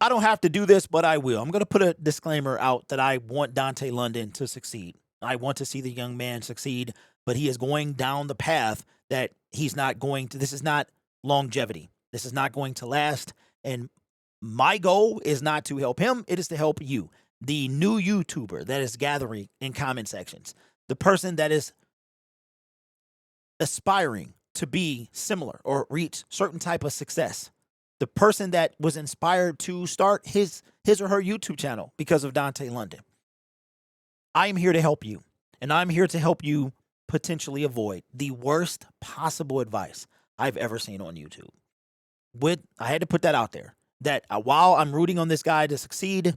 I don't have to do this, but I will. I'm going to put a disclaimer out that I want Dontay London to succeed. I want to see the young man succeed, but he is going down the path that he's not going to. This is not longevity. This is not going to last. And my goal is not to help him. It is to help you, the new YouTuber that is gathering in comment sections, the person that is aspiring to be similar or reach certain type of success, the person that was inspired to start his or her YouTube channel because of Dontay London. I am here to help you, and I'm here to help you potentially avoid the worst possible advice I've ever seen on YouTube. I had to put that out there, that while I'm rooting on this guy to succeed,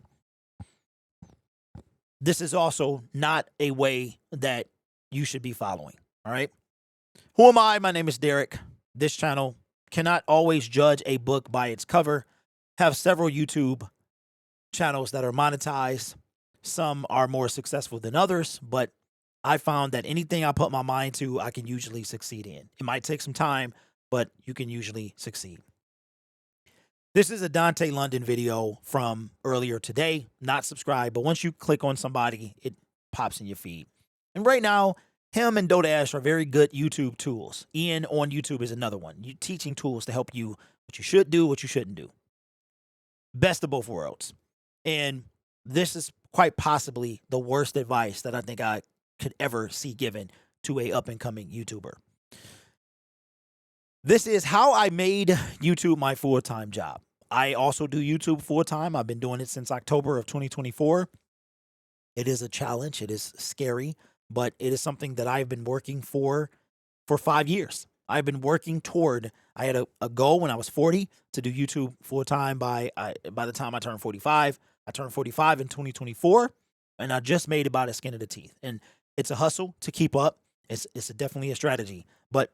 this is also not a way that you should be following, all right? Who am I? My name is Derek. This channel cannot always judge a book by its cover. Have several YouTube channels that are monetized. Some are more successful than others, but I found that anything I put my mind to, I can usually succeed in. It might take some time, but you can usually succeed. This is a Dontay London video from earlier today. Not subscribed, but once you click on somebody, it pops in your feed. And right now, him and Dodash are very good YouTube tools. Ian on YouTube is another one. Teaching tools to help you what you should do, what you shouldn't do. Best of both worlds. And this is quite possibly the worst advice that I think I could ever see given to a up-and-coming YouTuber. This is how I made YouTube my full-time job. I also do YouTube full-time. I've been doing it since October of 2024. It is a challenge. It is scary, but it is something that I've been working for 5 years. I've been working toward, I had a goal when I was 40 to do YouTube full-time by the time I turned 45. I turned 45 in 2024, and I just made it by the skin of the teeth. And it's a hustle to keep up. It's definitely a strategy. But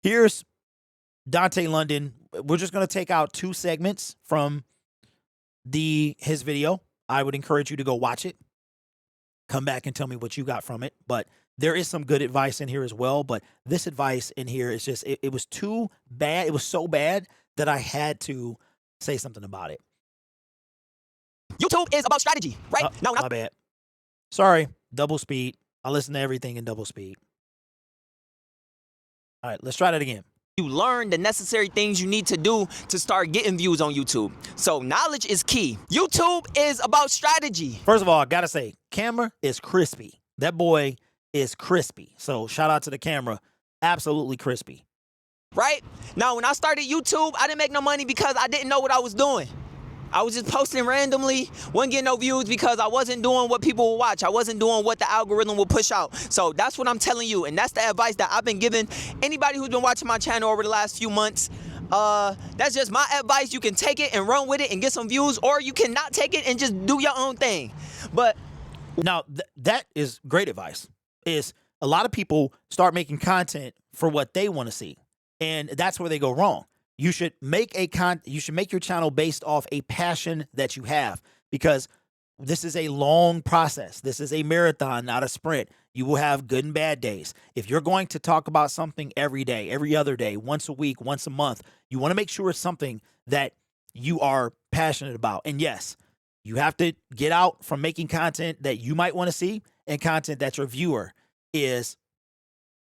here's Dontay London. We're just going to take out 2 segments from his video. I would encourage you to go watch it. Come back and tell me what you got from it. But there is some good advice in here as well. But this advice in here is just, it was too bad. It was so bad that I had to say something about it. YouTube is about strategy, right? My bad. Sorry, double speed. I listen to everything in double speed. All right, let's try that again. You learn the necessary things you need to do to start getting views on YouTube. So knowledge is key. YouTube is about strategy. First of all, I gotta say, camera is crispy. That boy is crispy. So shout out to the camera. Absolutely crispy. Right? Now, when I started YouTube, I didn't make no money because I didn't know what I was doing. I was just posting randomly, wasn't getting no views because I wasn't doing what people would watch. I wasn't doing what the algorithm will push out. So that's what I'm telling you, and that's the advice that I've been giving anybody who's been watching my channel over the last few months. That's just my advice. You can take it and run with it and get some views, or you cannot take it and just do your own thing. But now that is great advice. Is a lot of people start making content for what they want to see, and that's where they go wrong. You should make your channel based off a passion that you have, because this is a long process. This is a marathon, not a sprint. You will have good and bad days. If you're going to talk about something every day, every other day, once a week, once a month, you want to make sure it's something that you are passionate about. And yes, you have to get out from making content that you might want to see and content that your viewer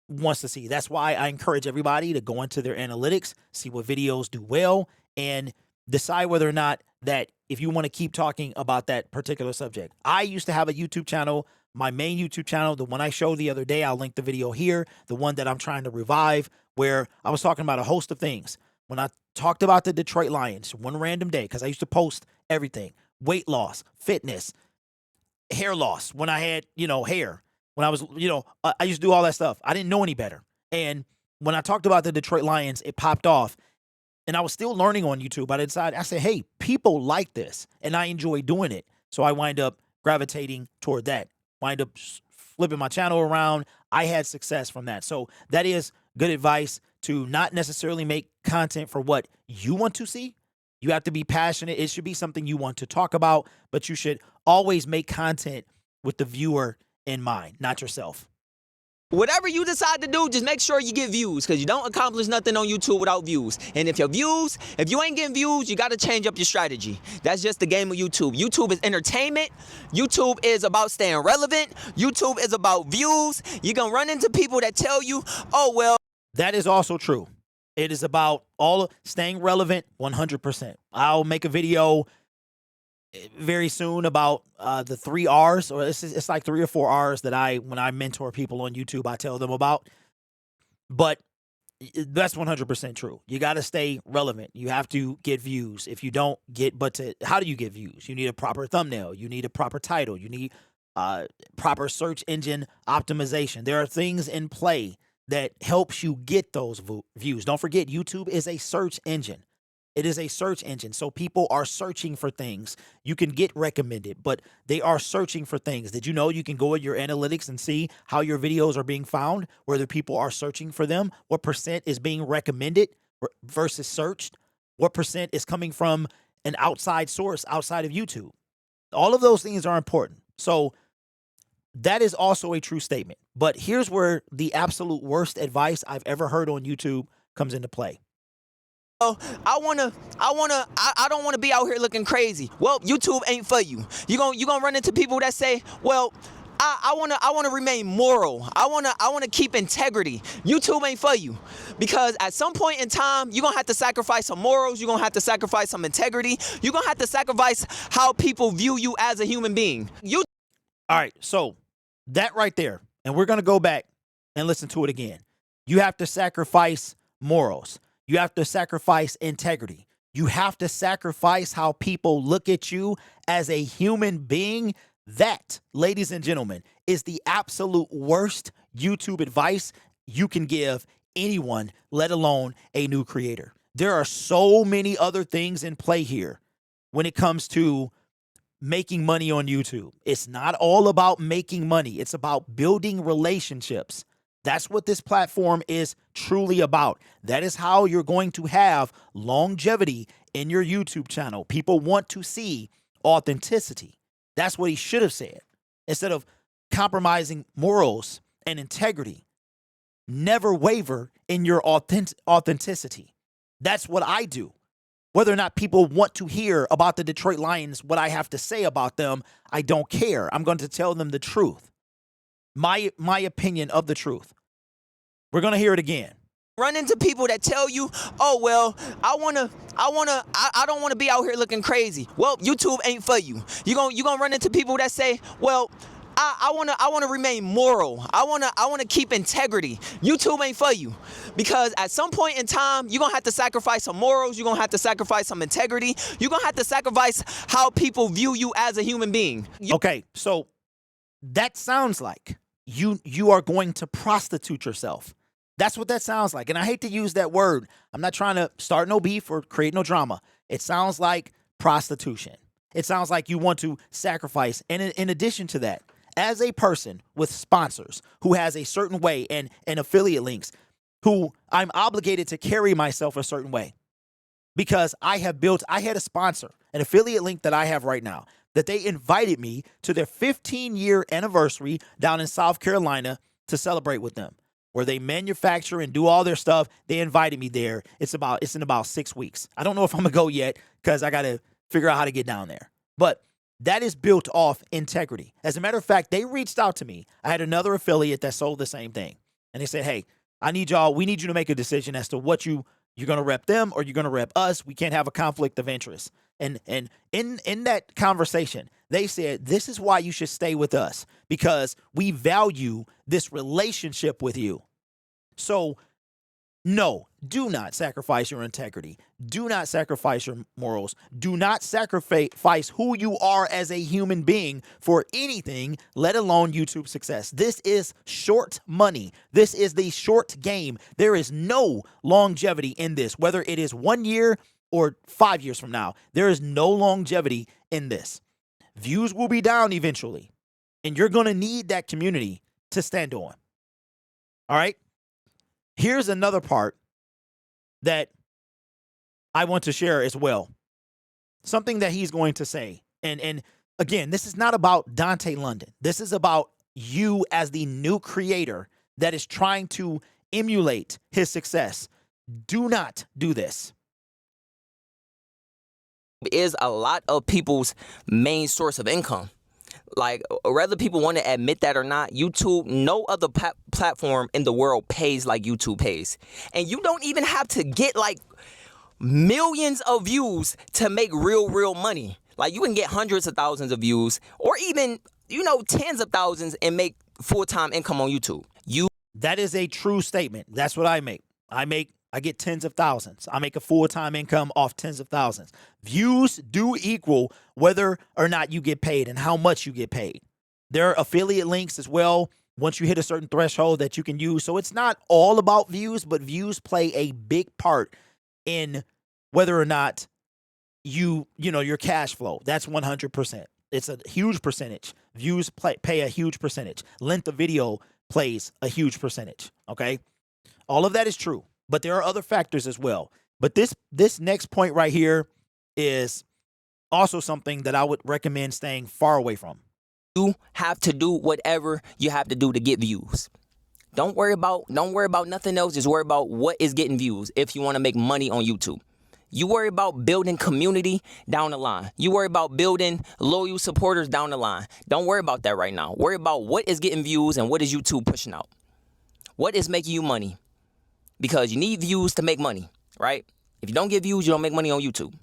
wants to see. That's why I encourage everybody to go into their analytics, see what videos do well, and decide whether or not that if you want to keep talking about that particular subject. I used to have a YouTube channel, my main YouTube channel, the one I showed the other day. I'll link the video here, the one that I'm trying to revive, where I was talking about a host of things. When I talked about the Detroit Lions, one random day, because I used to post everything: weight loss, fitness, hair loss, when I had, hair. When I was, I used to do all that stuff. I didn't know any better. And when I talked about the Detroit Lions, it popped off. And I was still learning on YouTube. I said, hey, people like this, and I enjoy doing it. So I wind up gravitating toward that. Wind up flipping my channel around. I had success from that. So that is good advice, to not necessarily make content for what you want to see. You have to be passionate. It should be something you want to talk about, but you should always make content with the viewer in mind, not yourself. Whatever you decide to do, just make sure you get views, because you don't accomplish nothing on YouTube without views. And if you ain't getting views, you got to change up your strategy. That's just the game of YouTube. YouTube is entertainment. YouTube is about staying relevant. YouTube is about views. You're going to run into people that tell you, oh, well. That is also true. It is about staying relevant 100%. I'll make a video very soon about the 3 R's, or it's like 3 or 4 R's that when I mentor people on YouTube, I tell them about. But that's 100% true. You got to stay relevant. You have to get views. If you don't get, how do you get views? You need a proper thumbnail. You need a proper title. You need proper search engine optimization. There are things in play that helps you get those views. Don't forget, YouTube is a search engine. It is a search engine. So people are searching for things. You can get recommended, but they are searching for things. Did you know you can go in your analytics and see how your videos are being found, whether people are searching for them, what percent is being recommended versus searched, what percent is coming from an outside source outside of YouTube. All of those things are important. So that is also a true statement. But here's where the absolute worst advice I've ever heard on YouTube comes into play. I don't wanna be out here looking crazy. Well, YouTube ain't for you. You gonna run into people that say, well, I wanna remain moral. I wanna keep integrity. YouTube ain't for you, because at some point in time you're gonna have to sacrifice some morals. You're gonna have to sacrifice some integrity. You're gonna have to sacrifice how people view you as a human being. All right, so that right there, and we're gonna go back and listen to it again. You have to sacrifice morals. You have to sacrifice integrity. You have to sacrifice how people look at you as a human being. That, ladies and gentlemen, is the absolute worst YouTube advice you can give anyone, let alone a new creator. There are so many other things in play here when it comes to making money on YouTube. It's not all about making money. It's about building relationships. That's what this platform is truly about. That is how you're going to have longevity in your YouTube channel. People want to see authenticity. That's what he should have said. Instead of compromising morals and integrity, never waver in your authenticity. That's what I do. Whether or not people want to hear about the Detroit Lions, what I have to say about them, I don't care. I'm going to tell them the truth. My opinion of the truth. We're going to hear it again. Run into people that tell you, oh, well, I don't want to be out here looking crazy. Well, YouTube ain't for you. You're gonna run into people that say, well, I want to remain moral. I want to keep integrity. YouTube ain't for you, because at some point in time you're gonna have to sacrifice some morals. You're gonna have to sacrifice some integrity. You're gonna have to sacrifice how people view you as a human being. Okay, so that sounds like you are going to prostitute yourself. That's what that sounds like. And I hate to use that word. I'm not trying to start no beef or create no drama. It sounds like prostitution. It sounds like you want to sacrifice. And in addition to that, as a person with sponsors who has a certain way and affiliate links, who I'm obligated to carry myself a certain way, because I had a sponsor, an affiliate link that I have right now, that they invited me to their 15-year anniversary down in South Carolina to celebrate with them, where they manufacture and do all their stuff. They invited me there. It's in about 6 weeks. I don't know if I'm gonna go yet, because I gotta figure out how to get down there. But that is built off integrity. As a matter of fact, they reached out to me. I had another affiliate that sold the same thing. And they said, hey, we need you to make a decision as to what you're going to rep them or you're going to rep us. We can't have a conflict of interest. And in that conversation, they said, this is why you should stay with us, because we value this relationship with you. So no, do not sacrifice your integrity. Do not sacrifice your morals. Do not sacrifice who you are as a human being for anything, let alone YouTube success. This is short money. This is the short game. There is no longevity in this, whether it is 1 year or 5 years from now. There is no longevity in this. Views will be down eventually, and you're going to need that community to stand on. All right? Here's another part that I want to share as well. Something that he's going to say. And again, this is not about Dontay London. This is about you as the new creator that is trying to emulate his success. Do not do this. Is a lot of people's main source of income. Like, whether people want to admit that or not, YouTube, no other platform in the world pays like YouTube pays. And you don't even have to get like millions of views to make real money. Like, you can get hundreds of thousands of views, or even, tens of thousands, and make full-time income on YouTube. That is a true statement. That's what I make. I get tens of thousands. I make a full-time income off tens of thousands. Views do equal whether or not you get paid and how much you get paid. There are affiliate links as well once you hit a certain threshold that you can use. So it's not all about views, but views play a big part in whether or not your cash flow. That's 100%. It's a huge percentage. Views pay a huge percentage. Length of video plays a huge percentage. Okay? All of that is true. But there are other factors as well. But this next point right here is also something that I would recommend staying far away from. You have to do whatever you have to do to get views. Don't worry about nothing else. Just worry about what is getting views if you want to make money on YouTube. You worry about building community down the line. You worry about building loyal supporters down the line. Don't worry about that right now. Worry about what is getting views and what is YouTube pushing out. What is making you money? Because you need views to make money, right? If you don't get views, you don't make money on YouTube.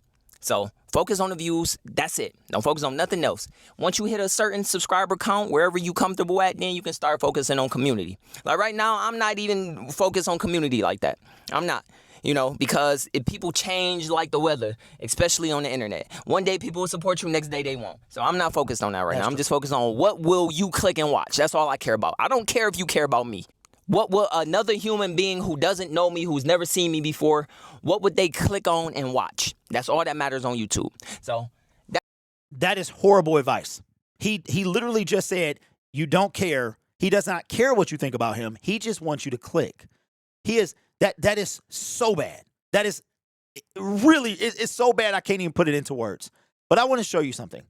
So focus on the views. That's it. Don't focus on nothing else. Once you hit a certain subscriber count, wherever you comfortable at, then you can start focusing on community. Like right now, I'm not even focused on community like that. I'm not, because if people change like the weather, especially on the internet. One day people will support you, next day they won't. So I'm not focused on that right now. I'm just focused on what will you click and watch. That's all I care about. I don't care if you care about me. What will another human being who doesn't know me, who's never seen me before, what would they click on and watch? That's all that matters on YouTube. So that is horrible advice. He literally just said, you don't care. He does not care what you think about him. He just wants you to click. That is so bad. That is really, it's so bad I can't even put it into words. But I want to show you something.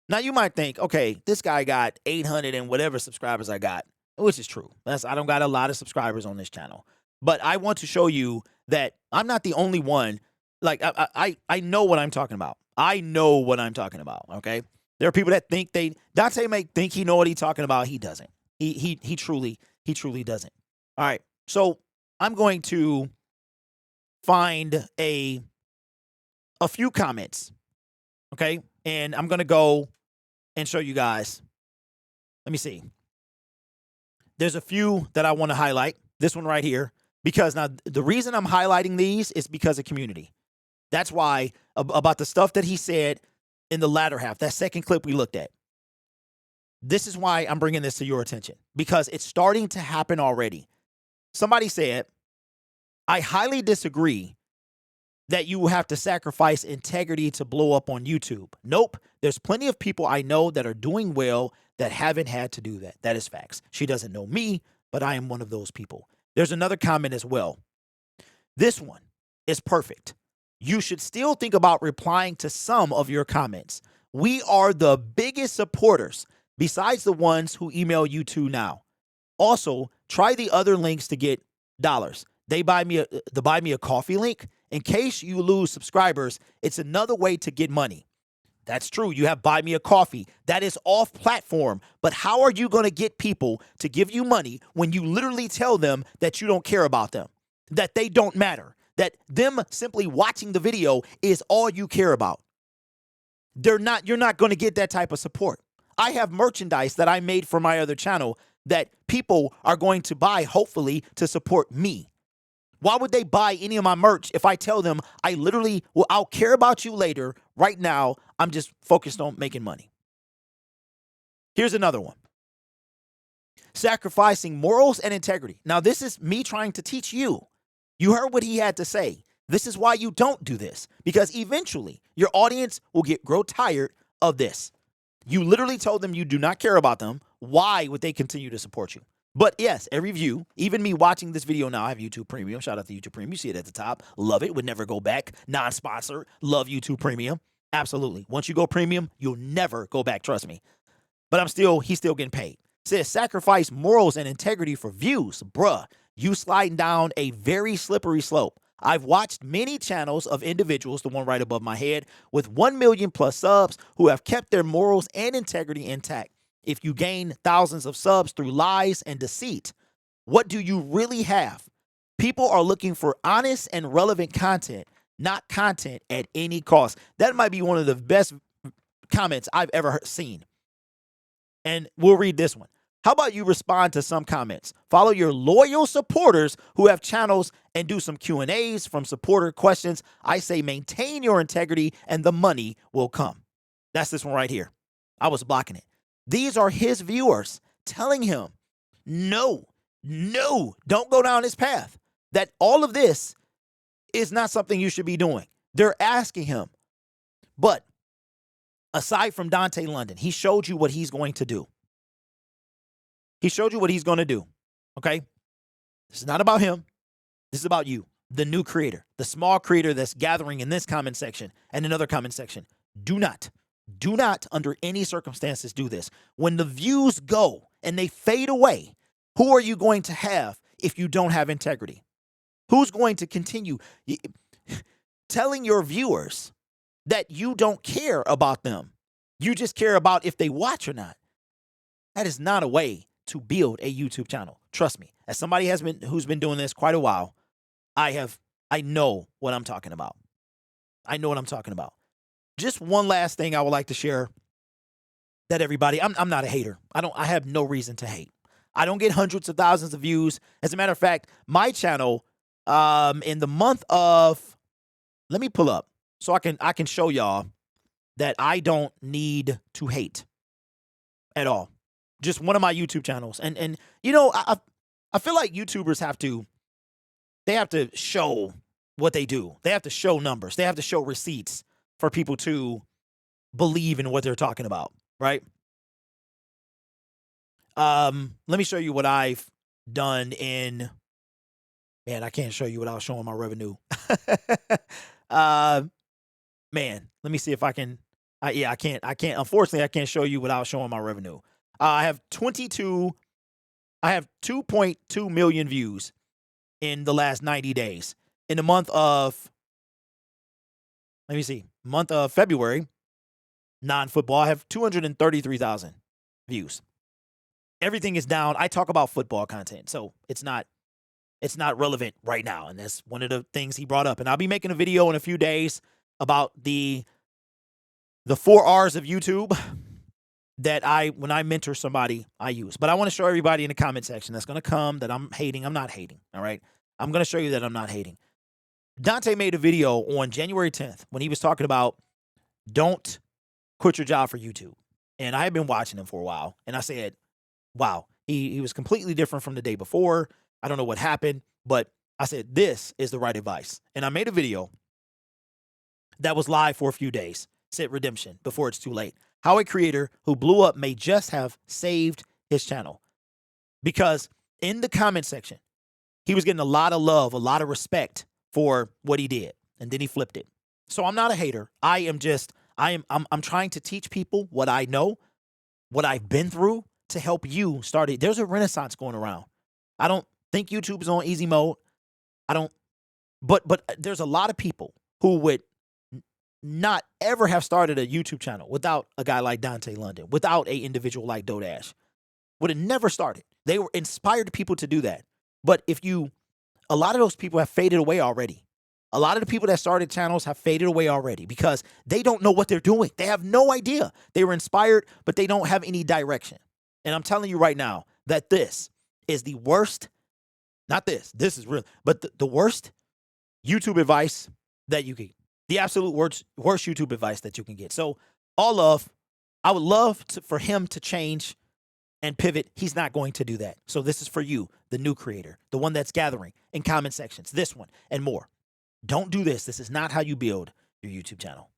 Now you might think, okay, this guy got 800 and whatever subscribers I got. Which is true. I don't got a lot of subscribers on this channel. But I want to show you that I'm not the only one. Like, I know what I'm talking about. I know what I'm talking about, okay? There are people that think Dontay may think he know what he's talking about. He doesn't. He truly doesn't. All right. So I'm going to find a few comments, okay? And I'm going to go and show you guys. Let me see. There's a few that I want to highlight. This one right here. Because now the reason I'm highlighting these is because of community. That's why about the stuff that he said in the latter half, that second clip we looked at. This is why I'm bringing this to your attention. Because it's starting to happen already. Somebody said, I highly disagree that you will have to sacrifice integrity to blow up on YouTube. Nope. There's plenty of people I know that are doing well that haven't had to do that. That is facts. She doesn't know me, but I am one of those people. There's another comment as well. This one is perfect. You should still think about replying to some of your comments. We are the biggest supporters besides the ones who email you to now. Also, try the other links to get dollars. The buy me a coffee link. In case you lose subscribers, it's another way to get money. That's true. You have buy me a coffee. That is off platform. But how are you going to get people to give you money when you literally tell them that you don't care about them, that they don't matter, that them simply watching the video is all you care about? You're not going to get that type of support. I have merchandise that I made for my other channel that people are going to buy, hopefully, to support me. Why would they buy any of my merch if I tell them I'll care about you later. Right now, I'm just focused on making money. Here's another one. Sacrificing morals and integrity. Now, this is me trying to teach you. You heard what he had to say. This is why you don't do this, because eventually your audience will grow tired of this. You literally told them you do not care about them. Why would they continue to support you? But yes, every view, even me watching this video now, I have YouTube Premium. Shout out to YouTube Premium. You see it at the top. Love it. Would never go back. Non-sponsored. Love YouTube Premium. Absolutely. Once you go premium, you'll never go back. Trust me. But he's still getting paid. Says sacrifice morals and integrity for views. Bruh, you sliding down a very slippery slope. I've watched many channels of individuals, the one right above my head, with 1 million plus subs who have kept their morals and integrity intact. If you gain thousands of subs through lies and deceit, what do you really have? People are looking for honest and relevant content, not content at any cost. That might be one of the best comments I've ever seen. And we'll read this one. How about you respond to some comments? Follow your loyal supporters who have channels and do some Q&As from supporter questions. I say maintain your integrity and the money will come. That's this one right here. I was blocking it. These are his viewers telling him, no, don't go down this path. That all of this is not something you should be doing. They're asking him. But aside from Dontay London, he showed you what he's going to do. He showed you what he's going to do, okay? This is not about him. This is about you, the new creator, the small creator that's gathering in this comment section and another comment section. Do not under any circumstances do this. When the views go and they fade away, who are you going to have if you don't have integrity? Who's going to continue telling your viewers that you don't care about them? You just care about if they watch or not. That is not a way to build a YouTube channel. Trust me, as somebody who's been doing this quite a while, I know what I'm talking about. I know what I'm talking about. Just one last thing I would like to share that everybody, I'm not a hater. I have no reason to hate. I don't get hundreds of thousands of views. As a matter of fact, my channel, in the month of, let me pull up so I can show y'all that I don't need to hate at all. Just one of my YouTube channels. And you know, I feel like YouTubers have to show what they do. They have to show numbers. They have to show receipts for people to believe in what they're talking about, right? Let me show you what I've done in, man, I can't show you without showing my revenue. Man, let me see if I can, yeah, I can't, unfortunately, I can't show you without showing my revenue. I have 2.2 million views in the last 90 days. In the month of, let me see, month of February, non-football, I have 233,000 views. Everything is down. I talk about football content, so it's not relevant right now. And that's one of the things he brought up. And I'll be making a video in a few days about the 4 R's of YouTube that when I mentor somebody, I use. But I want to show everybody in the comment section that's going to come that I'm hating. I'm not hating, all right? I'm going to show you that I'm not hating. Dontay made a video on January 10th when he was talking about don't quit your job for YouTube. And I had been watching him for a while, and I said, wow, he was completely different from the day before. I don't know what happened, but I said, this is the right advice. And I made a video that was live for a few days. Said redemption before it's too late. How a creator who blew up may just have saved his channel. Because in the comment section, he was getting a lot of love, a lot of respect for what he did. And then he flipped it. So I'm not a hater. I'm trying to teach people what I know, what I've been through to help you start it. There's a renaissance going around. I don't think YouTube is on easy mode. But there's a lot of people who would not ever have started a YouTube channel without a guy like Dontay London, without a individual like Dodash. Would have never started. They were inspired people to do that. But a lot of those people have faded away already. A lot of the people that started channels have faded away already because they don't know what they're doing. They have no idea. They were inspired, but they don't have any direction. And I'm telling you right now that this is the worst, not this is real, but the worst YouTube advice that you can, the absolute worst YouTube advice that you can get. So I would love for him to change and pivot. He's not going to do that. So this is for you, the new creator, the one that's gathering in comment sections, this one and more. Don't do this. This is not how you build your YouTube channel.